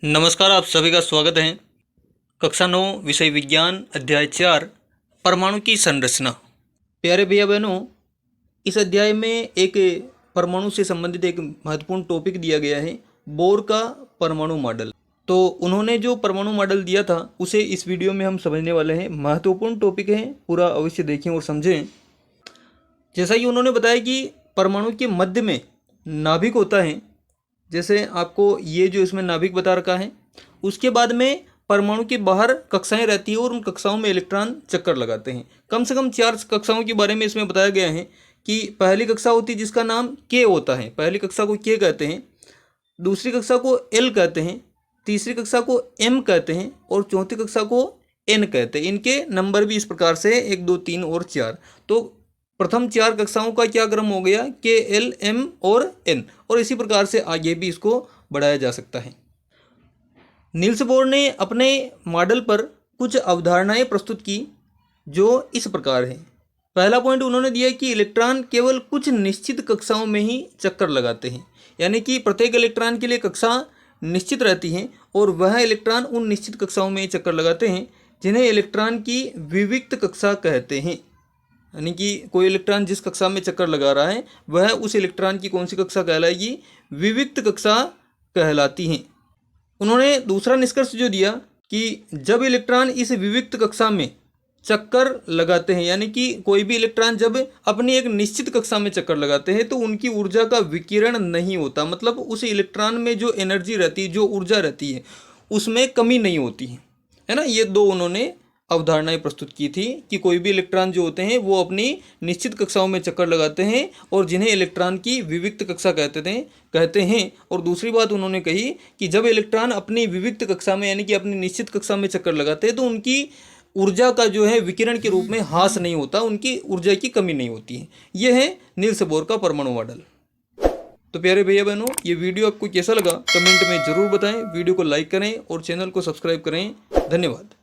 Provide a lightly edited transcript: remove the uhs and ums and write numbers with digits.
नमस्कार, आप सभी का स्वागत है। कक्षा 9 विषय विज्ञान अध्याय 4 परमाणु की संरचना। प्यारे भैया बहनों, इस अध्याय में एक परमाणु से संबंधित एक महत्वपूर्ण टॉपिक दिया गया है, बोर का परमाणु मॉडल। तो उन्होंने जो परमाणु मॉडल दिया था उसे इस वीडियो में हम समझने वाले हैं। महत्वपूर्ण टॉपिक है, पूरा अवश्य देखें और समझें। जैसा कि उन्होंने बताया कि परमाणु के मध्य में नाभिक होता है, जैसे आपको ये जो इसमें नाभिक बता रखा है। उसके बाद में परमाणु के बाहर कक्षाएं रहती हैं और उन कक्षाओं में इलेक्ट्रॉन चक्कर लगाते हैं। कम से कम 4 कक्षाओं के बारे में इसमें बताया गया है कि पहली कक्षा होती है जिसका नाम के होता है, पहली कक्षा को के कहते हैं, दूसरी कक्षा को एल कहते हैं, तीसरी कक्षा को एम कहते हैं और चौथी कक्षा को एन कहते हैं। इनके नंबर भी इस प्रकार से 1 2 3 और 4। तो प्रथम 4 कक्षाओं का क्या क्रम हो गया, के एल एम और एन, और इसी प्रकार से आगे भी इसको बढ़ाया जा सकता है। नील्स बोर ने अपने मॉडल पर कुछ अवधारणाएं प्रस्तुत की जो इस प्रकार है। पहला पॉइंट उन्होंने दिया कि इलेक्ट्रॉन केवल कुछ निश्चित कक्षाओं में ही चक्कर लगाते हैं, यानी कि प्रत्येक इलेक्ट्रॉन के लिए कक्षा निश्चित रहती है और वह इलेक्ट्रॉन उन निश्चित कक्षाओं में चक्कर लगाते हैं जिन्हें इलेक्ट्रॉन की विविक्त कक्षा कहते हैं। यानी कि कोई इलेक्ट्रॉन जिस कक्षा में चक्कर लगा रहा है वह उस इलेक्ट्रॉन की कौन सी कक्षा कहलाएगी, विविक्त कक्षा कहलाती हैं। उन्होंने दूसरा निष्कर्ष जो दिया कि जब इलेक्ट्रॉन इस विविक्त कक्षा में चक्कर लगाते हैं, यानी कि कोई भी इलेक्ट्रॉन जब अपनी एक निश्चित कक्षा में चक्कर लगाते हैं तो उनकी ऊर्जा का विकिरण नहीं होता, मतलब उस इलेक्ट्रॉन में जो एनर्जी रहती है, जो ऊर्जा रहती है, उसमें कमी नहीं होती है ना। ये 2 उन्होंने अवधारणाएं प्रस्तुत की थी कि कोई भी इलेक्ट्रॉन जो होते हैं वो अपनी निश्चित कक्षाओं में चक्कर लगाते हैं और जिन्हें इलेक्ट्रॉन की विविक्त कक्षा कहते हैं। और दूसरी बात उन्होंने कही कि जब इलेक्ट्रॉन अपनी विविक्त कक्षा में यानी कि अपनी निश्चित कक्षा में चक्कर लगाते हैं तो उनकी ऊर्जा का जो है विकिरण के रूप में ह्रास नहीं होता, उनकी ऊर्जा की कमी नहीं होती है। यह है नील्स बोर का परमाणु मॉडल। तो प्यारे भैया बहनों, ये वीडियो आपको कैसा लगा कमेंट में ज़रूर बताएं, वीडियो को लाइक करें और चैनल को सब्सक्राइब करें। धन्यवाद।